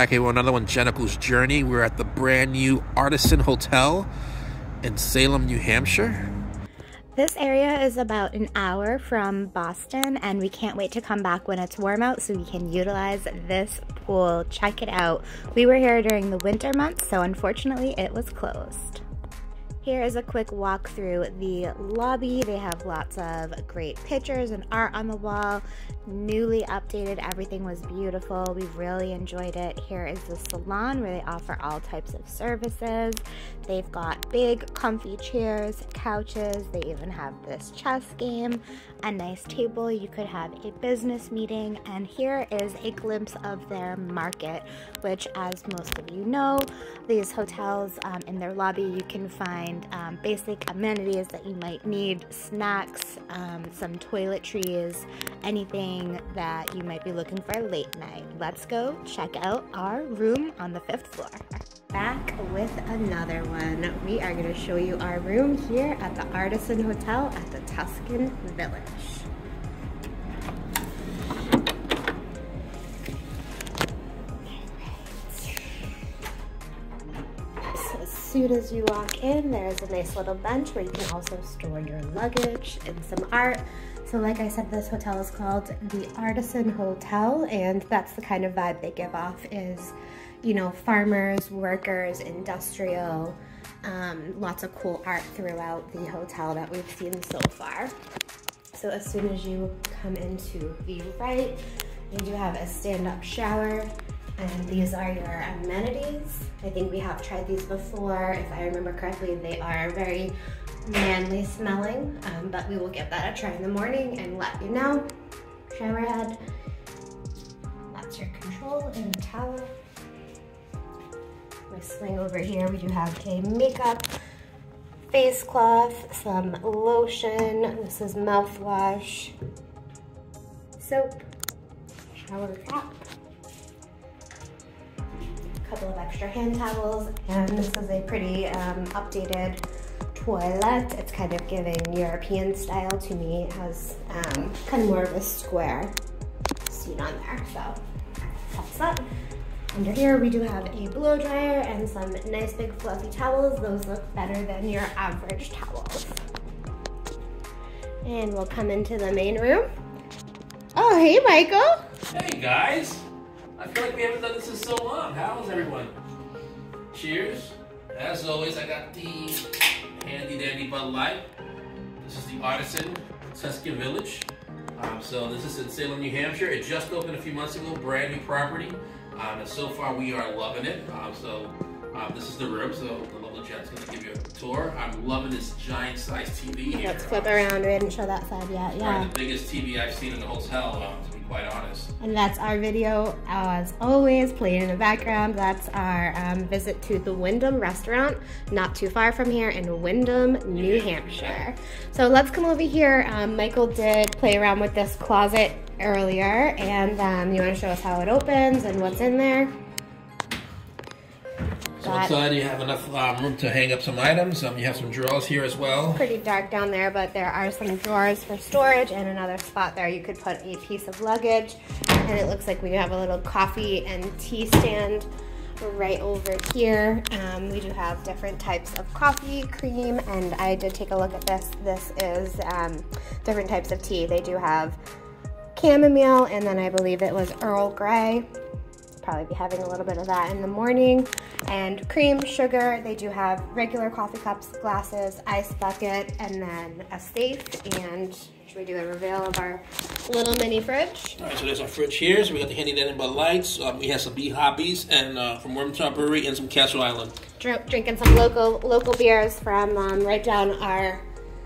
Back here with another one, Jenical's Journey. We're at the brand new Artisan Hotel in Salem, New Hampshire. This area is about an hour from Boston, and we can't wait to come back when it's warm out so we can utilize this pool. Check it out. We were here during the winter months, so unfortunately it was closed. Here is a quick walk through the lobby. They have lots of great pictures and art on the wall. Newly updated, everything was beautiful. We really enjoyed it. Here is the salon where they offer all types of services. They've got big comfy chairs, couches. They even have this chess game, a nice table. You could have a business meeting. And here is a glimpse of their market, which, as most of you know, these hotels in their lobby you can find basic amenities that you might need, snacks, some toiletries, anything that you might be looking for late night. Let's go check out our room on the 5th floor. Back with another one. We are going to show you our room here at the Artisan Hotel at the Tuscan Village. As soon as you walk in, there's a nice little bench where you can also store your luggage and some art. So like I said, this hotel is called the Artisan Hotel, and that's the kind of vibe they give off is, you know, farmers, workers, industrial, lots of cool art throughout the hotel that we've seen so far. So as soon as you come into the right, you do have a stand-up shower. And these are your amenities. I think we have tried these before. If I remember correctly, they are very manly smelling, but we will give that a try in the morning and let you know. Shower head, that's your control and a towel. We swing over here, we do have a makeup, face cloth, some lotion, this is mouthwash, soap, shower cap, couple of extra hand towels, and this is a pretty updated toilet. It's kind of giving European style to me. It has kind of more of a square seat on there, so that's that. Under here we do have a blow dryer and some nice big fluffy towels. Those look better than your average towels. And we'll come into the main room. Oh, hey Michael. Hey guys. I feel like we haven't done this in so long. How's everyone? Cheers. As always, I got the handy dandy Bud Light. This is the Artisan Tuscan Village. So this is in Salem, New Hampshire. It just opened a few months ago, brand new property. And so far we are loving it. This is the room, so the lovely Jen's gonna give you a tour. I'm loving this giant size TV here. Let's flip around. We didn't show that side yet. Yeah. Probably the biggest TV I've seen in the hotel, to be quite honest. And that's our video, as always, playing in the background. That's our visit to the Wyndham restaurant, not too far from here in Wyndham, New Hampshire. So let's come over here. Michael did play around with this closet earlier, and you want to show us how it opens and what's in there? So inside you have enough room to hang up some items. You have some drawers here as well. Pretty dark down there, but there are some drawers for storage and another spot there you could put a piece of luggage. And it looks like we have a little coffee and tea stand right over here. We do have different types of coffee, cream, and I did take a look at this. This is different types of tea. They do have chamomile, and then I believe it was Earl Grey. Probably be having a little bit of that in the morning. And cream, sugar. They do have regular coffee cups, glasses, ice bucket, and then a safe. And should we do a reveal of our little mini fridge? All right, so there's our fridge here. So we got the handy dandy Bud Lights. We have some Bee Hobbies and from Wormtown Brewery and some Castle Island. Drinking some local beers from right down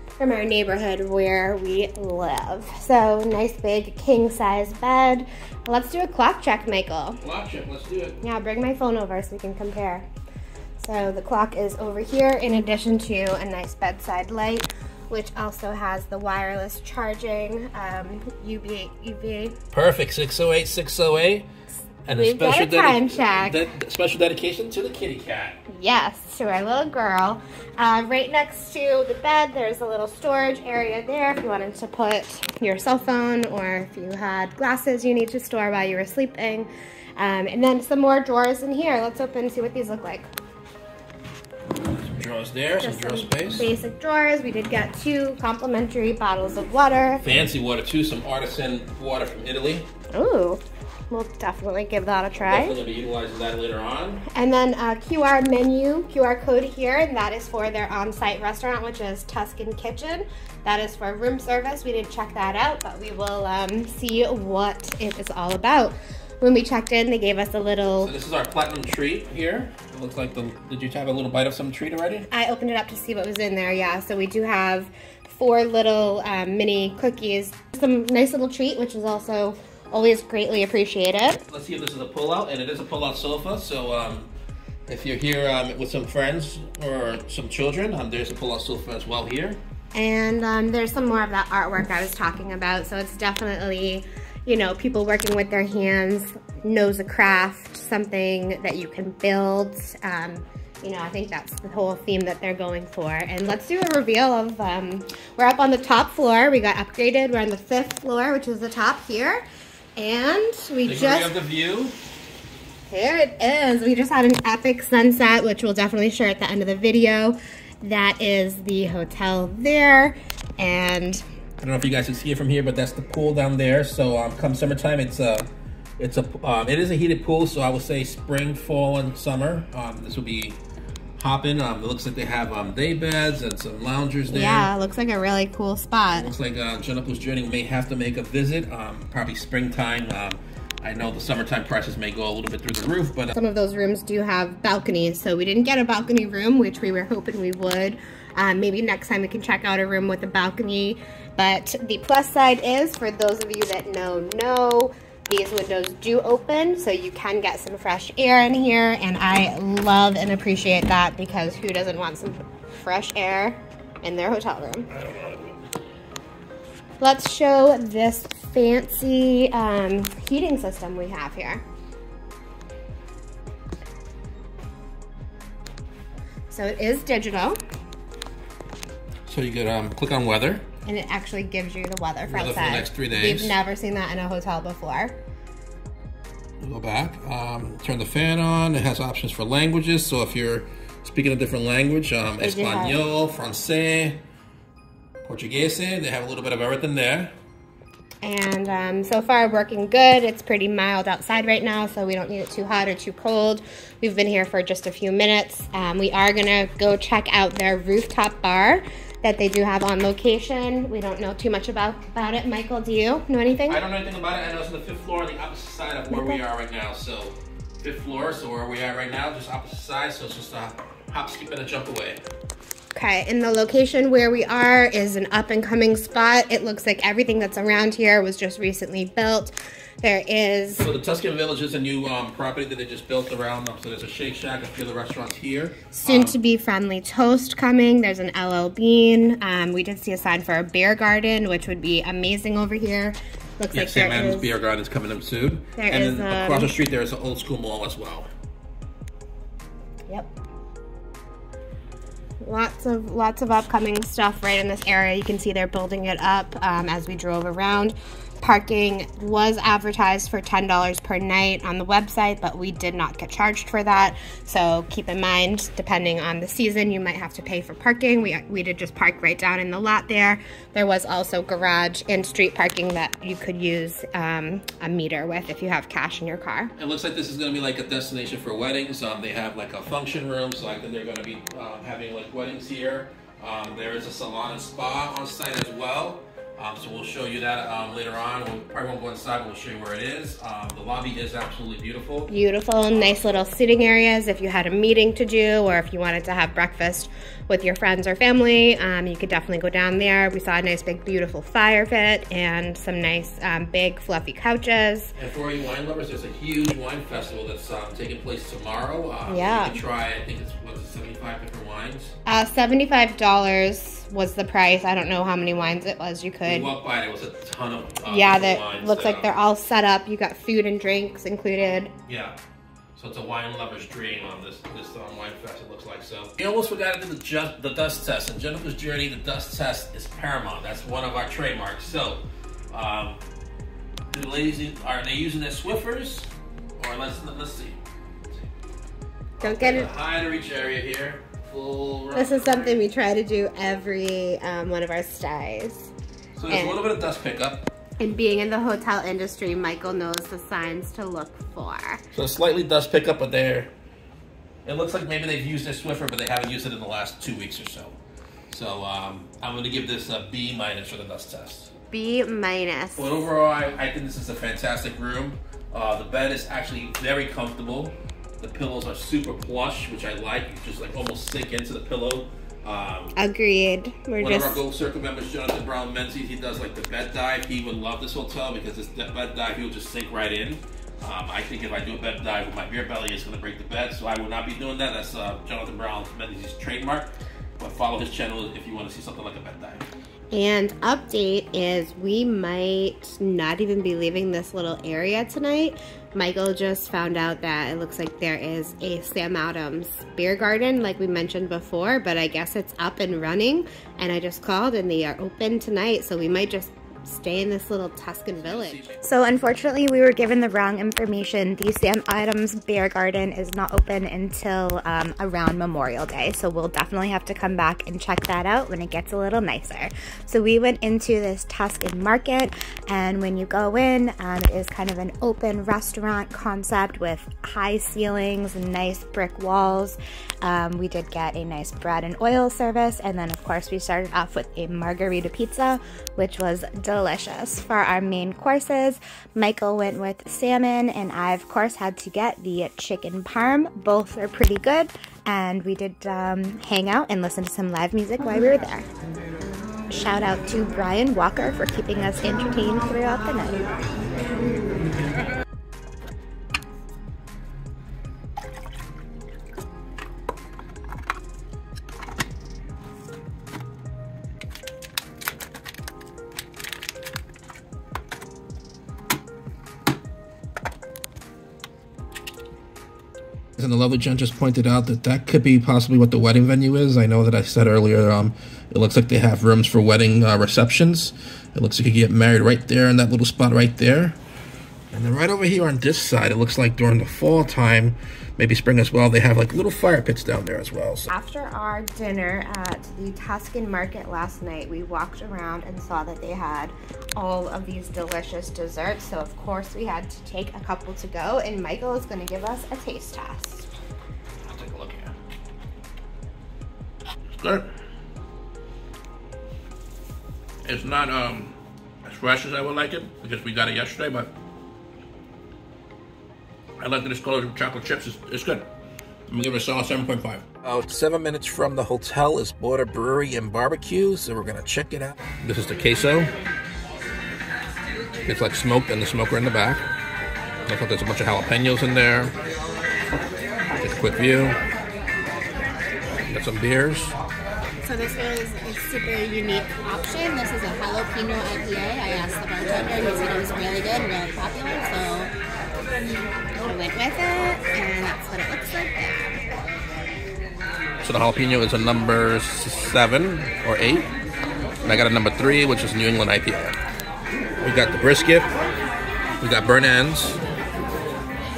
from our neighborhood where we live. So nice big king size bed. Let's do a clock check, Michael. Clock check, let's do it. Yeah, bring my phone over so we can compare. So the clock is over here in addition to a nice bedside light, which also has the wireless charging, UV. Perfect, 608, 608. And We've got a time check. Special dedication to the kitty cat. Yes, to our little girl. Right next to the bed, there's a little storage area there if you wanted to put your cell phone or if you had glasses you need to store while you were sleeping. And then some more drawers in here. Let's open and see what these look like. Some drawers there, some drawer space. Basic drawers. We did get 2 complimentary bottles of water. Fancy water too, some artisan water from Italy. Ooh, we'll definitely give that a try. Definitely going to be utilizing that later on. And then a QR code here, and that is for their on-site restaurant, which is Tuscan Kitchen. That is for room service. We didn't check that out, but we will see what it is all about. When we checked in, they gave us a little... So this is our platinum treat here. It looks like did you have a little bite of some treat already? I opened it up to see what was in there, yeah. So we do have 4 little mini cookies. Some nice little treat, which is also always greatly appreciated. Let's see if this is a pull-out, and it is a pull-out sofa. So if you're here with some friends or some children, there's a pull-out sofa as well here. And there's some more of that artwork I was talking about. So it's definitely, you know, people working with their hands, knows a craft, something that you can build. You know, I think that's the whole theme that they're going for. And let's do a reveal of, we're up on the top floor. We got upgraded. We're on the 5th floor, which is the top here. And we have the view. Here it is. We just had an epic sunset, which we'll definitely share at the end of the video. That is the hotel there. And I don't know if you guys can see it from here, but that's the pool down there. So come summertime, it is a heated pool. So I would say spring, fall, and summer. This will be hopping. It looks like they have day beds and some loungers there. Yeah, it looks like a really cool spot. Looks like Jennifer's Journey may have to make a visit. Probably springtime. I know the summertime prices may go a little bit through the roof, but some of those rooms do have balconies. So we didn't get a balcony room, which we were hoping we would. Maybe next time we can check out a room with a balcony. But the plus side is, for those of you that know, these windows do open, so you can get some fresh air in here, and I love and appreciate that, because who doesn't want some fresh air in their hotel room? Let's show this fancy heating system we have here. So it is digital. So you could click on weather. And it actually gives you the weather for outside. For the next 3 days. We've never seen that in a hotel before. We'll go back. Turn the fan on. It has options for languages. So if you're speaking a different language, Espanol, Francais, Portuguese, they have a little bit of everything there. And so far working good. It's pretty mild outside right now, so we don't need it too hot or too cold. We've been here for just a few minutes. We are gonna go check out their rooftop bar that they do have on location. We don't know too much about it. Michael, do you know anything? I don't know anything about it. I know it's on the 5th floor on the opposite side of where we are right now. So 5th floor, so where we are right now, just opposite side. So it's just a hop, skip, and a jump away. Okay, and the location where we are is an up-and-coming spot. It looks like everything that's around here was just recently built. There is... So the Tuscan Village is a new property that they just built around them. So there's a Shake Shack, a few other restaurants here. Soon-to-be Friendly Toast coming. There's an LL Bean. We did see a sign for a beer garden, which would be amazing over here. Looks like Sam Adams Beer Garden is coming up soon. And then across the street there is an old school mall as well. Yep. Lots of upcoming stuff right in this area. You can see they're building it up as we drove around. Parking was advertised for $10 per night on the website, but we did not get charged for that. So keep in mind, depending on the season, you might have to pay for parking. We did just park right down in the lot there. There was also garage and street parking that you could use a meter with if you have cash in your car. It looks like this is going to be like a destination for weddings. They have like a function room, so I think they're going to be having like weddings here. There is a salon and spa on site as well. So we'll show you that later on. We probably won't go inside, but we'll show you where it is. The lobby is absolutely beautiful. Beautiful, nice little sitting areas if you had a meeting to do, or if you wanted to have breakfast with your friends or family. You could definitely go down there. We saw a nice big beautiful fire pit and some nice big fluffy couches. And for you wine lovers, there's a huge wine festival that's taking place tomorrow. Yeah. You can try, I think it's 75 different wines? $75 was the price. I don't know how many wines it was. You could. We walked by, there was a ton of yeah, that wines. Looks like they're all set up. You got food and drinks included. Yeah. So it's a wine lover's dream on this wine fest, it looks like. So we almost forgot to do the dust test. In Jennifer's Journey, the dust test is paramount. That's one of our trademarks. So, the ladies, are they using their Swiffers Or let's see. Don't get it. High to reach area here. Full. This is something we try to do every one of our stays. So there's a little bit of dust pickup. And being in the hotel industry, Michael knows the signs to look for. So slightly dust pickup, but there. It looks like maybe they've used their Swiffer, but they haven't used it in the last 2 weeks or so. So I'm going to give this a B- for the dust test. B-. But overall, I think this is a fantastic room. The bed is actually very comfortable. The pillows are super plush, which I like. You just like almost sink into the pillow. Agreed. One of our Gold Circle members, Jonathan Brown Menzies, he does like the bed dive. He would love this hotel because this bed dive, he'll just sink right in. I think if I do a bed dive with my beer belly, it's going to break the bed, so I will not be doing that. That's Jonathan Brown Menzies' trademark. But follow his channel if you want to see something like a bed dive. And update is we might not even be leaving this little area tonight. Michael just found out that it looks like there is a Sam Adams beer garden like we mentioned before, but I guess it's up and running, and I just called and they are open tonight, so we might just stay in this little Tuscan Village. So unfortunately we were given the wrong information. The Sam Adams Beer Garden is not open until around Memorial Day, so we'll definitely have to come back and check that out when it gets a little nicer. So we went into this Tuscan market, and when you go in, it is kind of an open restaurant concept with high ceilings and nice brick walls. We did get a nice bread and oil service, and then of course we started off with a margarita pizza, which was delicious. For our main courses, Michael went with salmon, and I of course had to get the chicken parm. Both are pretty good, and we did hang out and listen to some live music while we were there. Shout out to Brian Walker for keeping us entertained throughout the night. And the lovely Jen just pointed out that could be possibly what the wedding venue is. I know that I said earlier, it looks like they have rooms for wedding receptions. It looks like you get married right there in that little spot right there. And then right over here on this side, it looks like during the fall time, maybe spring as well, they have like little fire pits down there as well. So. After our dinner at the Tuscan Market last night, we walked around and saw that they had all of these delicious desserts. So of course we had to take a couple to go, and Michael is going to give us a taste test. I'll take a look here. It's good. It's not as fresh as I would like it because we got it yesterday, but I like the discolored chocolate chips. It's good. I'm gonna give it a solid 7.5. About 7 minutes from the hotel is Border Brewery and Barbecue, so we're gonna check it out. This is the queso. It's like smoked and the smoker in the back. Looks like there's a bunch of jalapenos in there. Just a quick view. Got some beers. So this was a super unique option. This is a jalapeno IPA. I asked the bartender, and he said it was really good and really popular, so I went with it, and that's what it looks like there. So the jalapeno is a number 7 or 8. And I got a number 3, which is New England IPA. We got the brisket. We got burnt ends.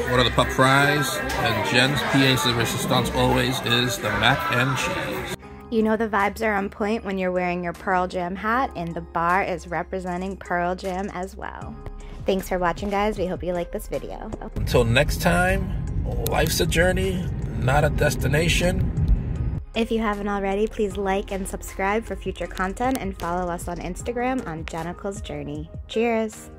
One of the pup fries. And Jen's pièce de résistance always is the mac and cheese. You know the vibes are on point when you're wearing your Pearl Jam hat, and the bar is representing Pearl Jam as well. Thanks for watching, guys. We hope you like this video. Until next time, life's a journey, not a destination. If you haven't already, please like and subscribe for future content, and follow us on Instagram on Jenical's Journey. Cheers!